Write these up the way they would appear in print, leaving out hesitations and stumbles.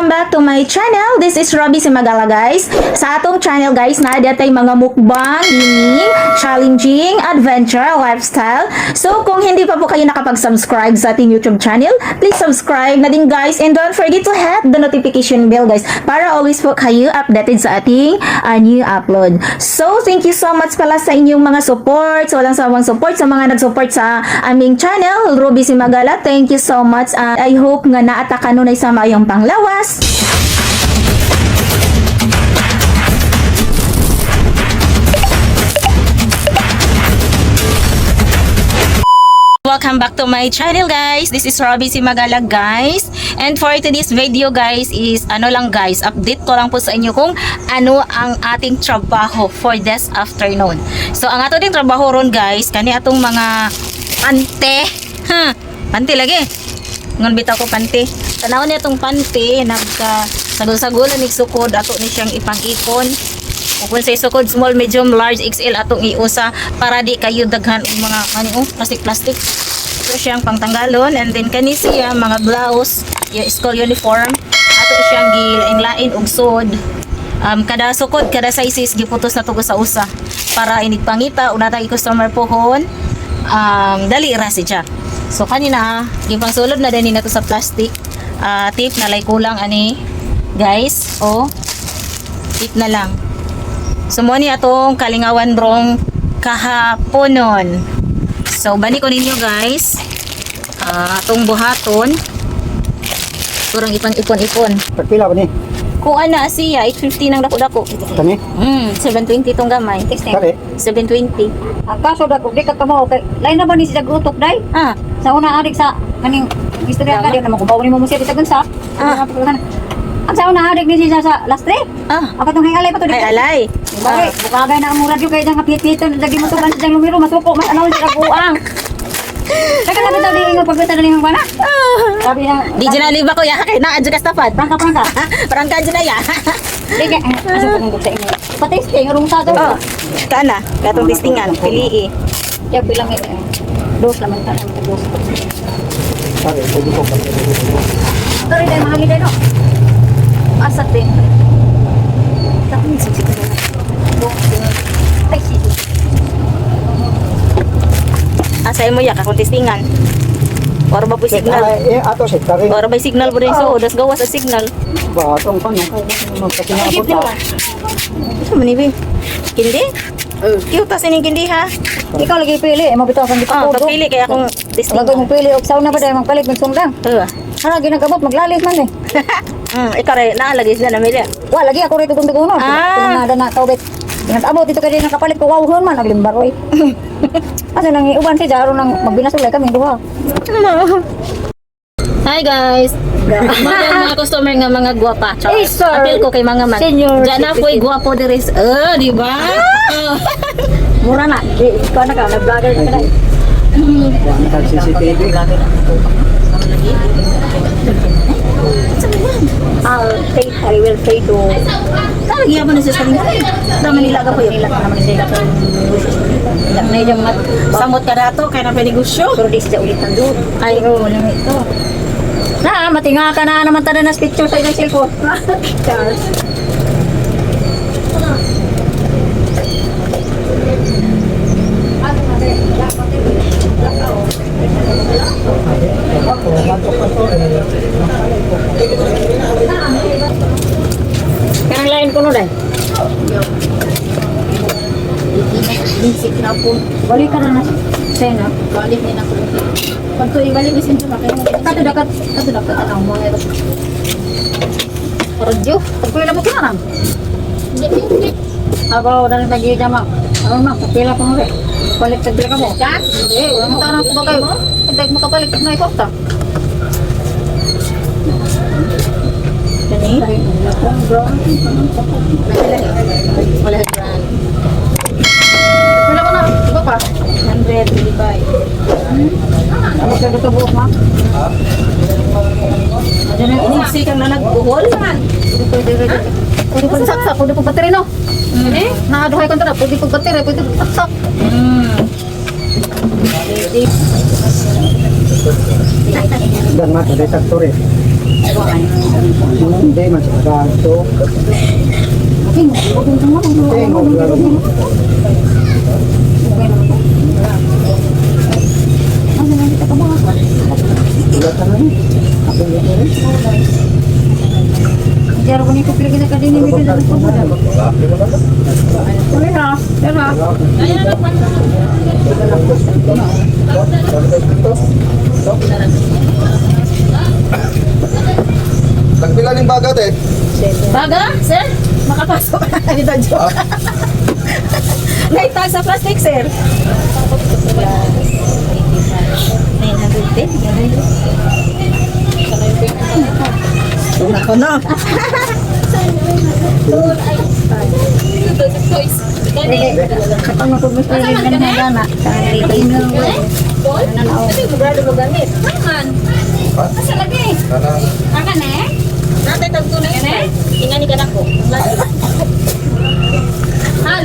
Welcome back to my channel. This is Robbie Simagala, guys. Sa atong channel, guys, na datay mga mukbang, gaming, challenging, adventure, lifestyle. So, kung hindi pa po kayo nakapag-subscribe sa ating YouTube channel, please subscribe na din, guys. And don't forget to hit the notification bell, guys, para always po kayo updated sa ating new upload. So, thank you so much pala sa inyong mga support, sa walang sawang support, sa mga nag-support sa aming channel, Robbie Simagala. Thank you so much. I hope nga naatakan nun ay sa mayong panglawas. Welcome back to my channel, guys. This is Robbie Simagala, guys. And for today's video, guys, is ano lang, guys, update ko lang po sa inyo kung ano ang ating trabaho for this afternoon. So, ang ato ding trabaho ron, guys, kani atong mga pante. Pante lagi. Ngon bitaw ko pante. Tanawon niya itong pante, nagka-sagol-sagulan ni sukod, ato ni siyang ipang-ipon. Kung sa sukod, small, medium, large, XL, atong iusa para di kayo daghan og mga plastic-plastic. So siyang pangtanggalon, and then kani siya mga blouse, yung school uniform, ato siyang gilain-lain og sod. Kada sukod, kada sizes giputos na tugo sa usa para inigpangita ug natay customer pohon. Dali ra siya. So kanina gipang sulod na din nato sa plastic. Tip na lay kulang ani, guys. Tip na lang. So mo ni atong kalingawan brong kahaponon. So bani ko ninyo, guys. Atong buhaton. Kurang ipon-ipon. Pagpila ba ni? Kung ana siya 850 nang dako-dako. Kani? 720 tong gamay. Kani? 720. Ang kaso dako di ka kamo kay lain na ba ni siya gutok day? Sa una adik sa kaning istorya ka di na makubaw ni mo siya sa gunsa. Ang sa una adik ni siya sa last trip. Ako tong hingalay pa to di. Ay alay. Bakit? Bukagay na ang mura di kay dang kapit-pito dagi mo to kan sa lumiro masuko mas anaw siya buang. Kaya na bitaw di ingon pagkita na ning bana. Sabi niya Di ginali ba ko ya kay na adyo ka stafad. prangka. Prangka dyan na ya. Di kay aso ko ngog sa inyo. Patisting rung sa to. Kana, katong testingan, pilii. Ya bilang itu. Dos laman ta dos. Pare, pwede ko pa. Dari day mahal day no. Asat din. Tapos ni sisi ko na. Ay sisi. Asay mo ya katong testingan. Or ba po signal? Ato si Kari. Or ba signal po rin so, das gawas sa signal. Ba atong pano kasi na Agit punta. naman. Ano man ibi? Kindi? Cute tas ini kindi ha. Ikaw lagi pili, mo bitaw kan dito. Pagpili kaya akong Lagi testingan. mo pili og sauna pa day magpalit ng sungdang. Hala ginagabot maglalis man eh. Ikaw rin, naalagay sila na milya. Wa lagi ako rito kung dugunon. Kung na kaubit. Ingat-abot dito kay nakapalit ko wawhon man naglimbaroy. Kasi nang iuban si Jaro nang magbinasulay kami duha. Hi guys! Mga customer nga mga guwapa. Eh, sir. Appeal ko kay mga man. Senior Diyan na po'y guwapo deres. Di ba? Mura na. Ikaw na ka, nag-vlogger na ka. Nag CCTV. I will say to Lagi apa na siya sa tingin? Dama nilaga po yun. nila ka naman sila to. Na yung mat. Samot ka dato, kaya na pwede gusyo. Pero di siya ulit nandun. Ay, wala mo ito. Na, matinga ka na naman tayo na picture sa ilang cellphone. Charles. Kanang lain ko no dai. Bisik na po. Balik ka na na. Sena. Balik ni na ko. Pag to ibalik bisin sa makay mo. Kato dapat anong mo ito. Radyo. Pagpila mo kina nang. Ako dan lagi jama. Ano na pagpila ko mo. Balik tagpila ka mo. Hindi, wala mo tanong ko kayo. Pag mo kapalik na ikota. Dani? Wala grand. Pagpila ko na. Iba pa. 135. Ano ka dito buok ma? Diyan ang iniksi kang na nagbuhol. Pwede po saksak, pwede po bateri no? Nakaduhay ko ito na, pwede po bateri, pwede po saksak. Dan mata dari factory. Hindi. man sa ganto. King, huwag yung tama. King, huwag yung Ano na kita kabakas? Wala ka na yun. Ako yun rin. Jaro ko nito pila kita kadini mi kada ko ba. Tara, tara. Tagpila ng bagat eh. Baga, sir? Makapasok na dito, joke. Naitag sa plastic, sir. 910. Ako na. Kapag makugusto rin ka na gana, kaya ino. Asa lagi? Akan eh? Natay tagtunay, sir. Ingani ka na ko. Hal,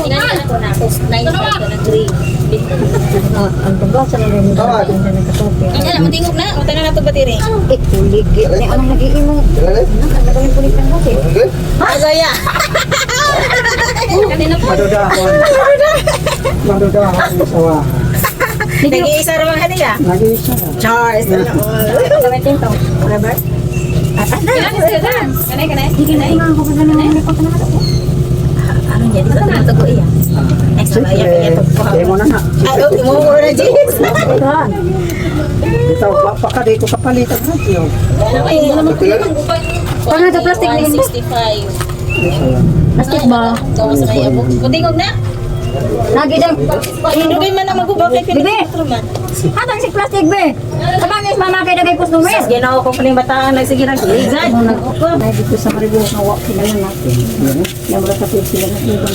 ingani ka na ko na. 9 ka na green. Ang tugas sa nalay mo sa atin na nagkatopi. Ang alam, matingog na. Utay na nato batiri. Kulig. Ni anong nag-iimo? Nakagaling kulig ng kasi. Agaya. Kanina po. Madudahon. Madudahon sa sawa. Nag-iisa naman kanina. Nag-iisa na. Charles. Gamitin to. Whatever. Kanay, kanay. Hindi na nga ako kasi naman ako na ako. Ano niya? Dito na ito ko iya. Extra ba iya kaya ito ko. Kaya mo na na. Ano? Mo na jeans. Dito, baka di ko kapalitan na yun. Ay, ano mo Paano ito plastic na yun? 65. Plastic ba? Gawa sa may abog. Kutingog na. Lagi dyan. Hinugay man ang magubak kay Pinipitro man. Hatang si plastic be. Sabangis mama kay dagay customer. Sas ginawa ko kaning bataan nagsige nag-ligad. Ay dito sa Maribo na wa sila na natin. Yang wala sa sila na ibang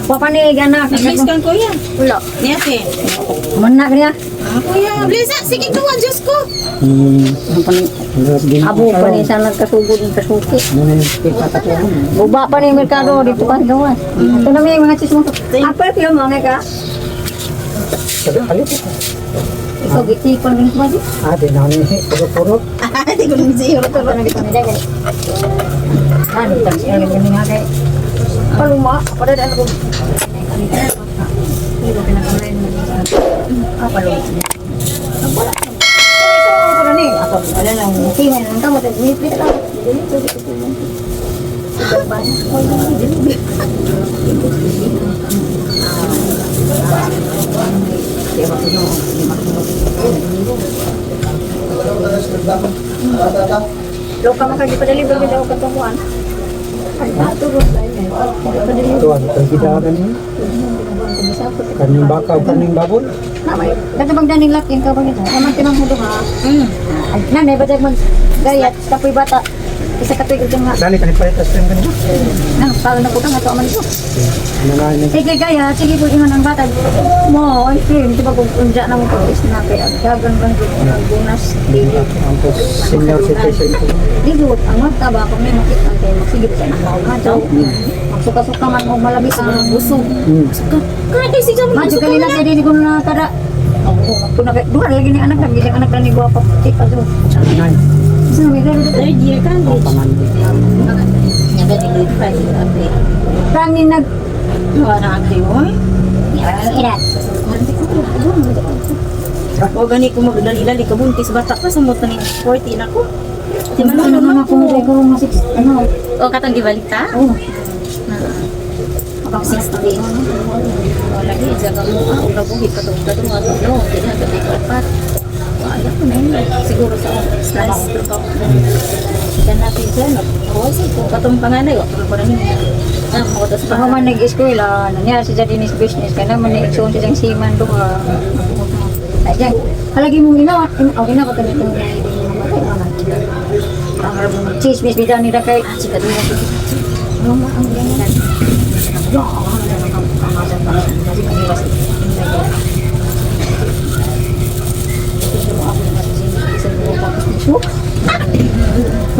wa pa ni gana. Nag-miss kang kuya. Wala. Niya ke. Manna kaya. Kuya, Blisa, sige tuwa, Diyos ko. Ang pani abo pa ni sa nagkasugod ng kasuki. Buba pa ni merkado dito pa gawas. Ito na may mga chismo. Apel kilo mga ka. Sabi, alit. Ikaw gitikon ng ba di? Ate, namin puro-puro. Hindi ko naman siya. Ito ba na dito nila gani? Ano ta siya gani nga kay. Paluma, pada dan ko. Ini bukan nak main. Apa lu? Wala. Ito ko ni. Ako wala lang. Tingnan lang tamo din. Ni pita lang. Dito dito. Loka maka dipadeliver kita ke ketemuan. Turun lain. Ito, ano kayo gidagan yun? Kaning bakaw, kaning babon. Namay. Kasi bang daning lakin ka bang ito? Naman timang hudo ha. Nanay ba mag gayat kapoy bata. Isa ka tuig nga. Dali, kaning palitas ko yung ganito. Paano na putang ato aman ito? Ano na yun? Sige gaya, sige po ingon ang bata. Mo, ay friend, di ba kung unja na mo ko is na kay agdagan bang bonus. Ang senior citizen ko. Dito, ang magtaba kung may makita kayo, magsigit sa nakaw. Magsuka-suka man kung malabis ang busog. Kaya kayo si Jamie. Madyo kanina kaya din ko na kada. Kung duha lagi ni anak lagi anak na ni guwapo. Tika so. Nay, Isa may garo dito. Third year college. pamandi. Nga gani grade 5 update. Rangin nag Wala na update mo eh. irat. O gani ko magdali-dali kabuntis bata pa sa mo tanin 14 ako. Di man Ano ano na ako mo ko mga 6 ano. O katang gibalita. Oh, Abang 60. O lagi jaga mo o nabuhi pa tong katong mga no. Di na gabi ko pat. Wala ko na yun. Siguro sa slice trabaho. Dan natin dyan. O sige ko katong panganay. O ko na nila. Ako tas ako man nag-eskwela, niya sa Jadinis business kana man ni-exon siyang siman do ka. Ayan. Halagi mong ginawa, ginawa ka nito ng ang chismis bida ni kay chika do na mama ang ganyan. Yo,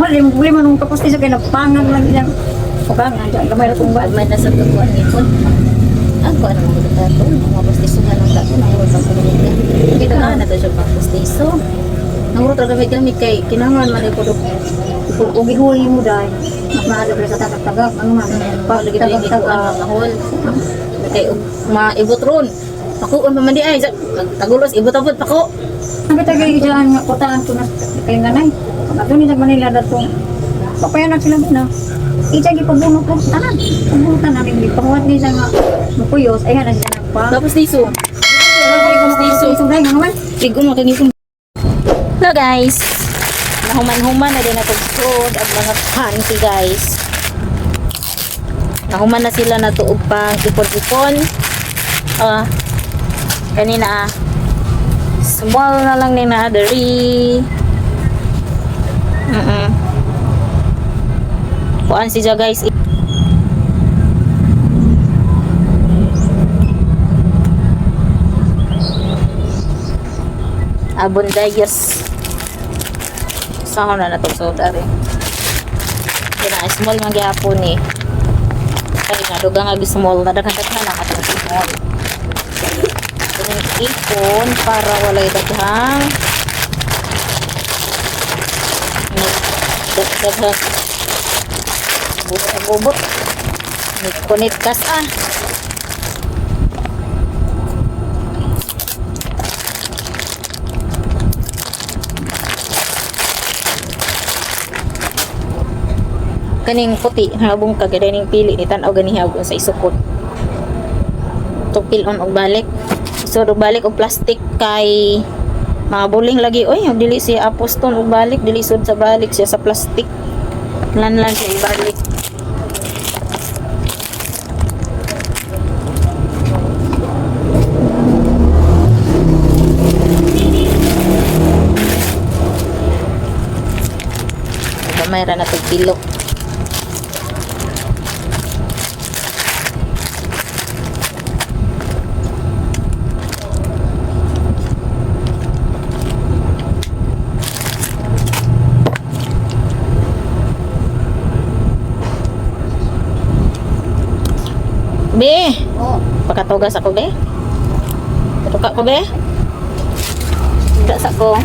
wala yung problema nung tapos niya kaya napangan lang niya. Pagangan, dyan kamay na kung ba't may nasa tubuan nito. Ako ano mga dato, mga pastiso nga ng dato, nangurot ang pagkakas. Kita nga na ito siya pang pastiso. Nangurot ang gamit kay kinangan man ko Ugi-huli mo dahil. Mas mahal ka sa tagak-tagak. Ano man? Pag Lagi dili ko tagak-tagak. mahol. Kay maibot ron. Pakuon pa man di ay tagulos ibot-abot pako. Ang kitagay dyan nga kotaan ko na kay nanay. Pag ato ni sa Manila datong papayanan sila na. Itagi pabunot ko tanan. Pabunutan namin di panguat ni nga mukuyos ayan na siya nagpa. Tapos diso. Isog dai nga man. Sigo mo kani kung. Hello guys. Nahuman-human na din natong food at mga panty guys. Nahuman na sila na tuog pang ipon-ipon. Kanina small na lang ni na dari. Kuan siya guys. Abundayas. Sahon na natong soda rin. Kaya small nga gyapon ni. Kaya nga dugang nga small na daghan-daghan na katong small. Kuning ipon para walay daghang daghan bubot kunit kas kaning puti habong kaganing pili ni tan-aw ganihaw sa isukod tupil on og balik so og balik og plastic kay mga buling lagi oy dili si aposton og balik dili sud sa balik siya sa plastic lan siya ibalik mayra na tagpilok. Be, pakatugas ako be. Patuka ko be. Tugas ako.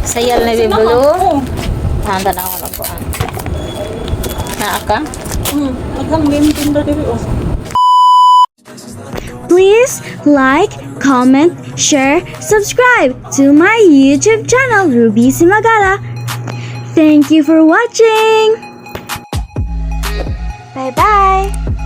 Sayal na bibulo. Handa na ako na po. Naaka? Please like, comment, share, subscribe to my YouTube channel, Ruby Simagala. Thank you for watching. Bye bye.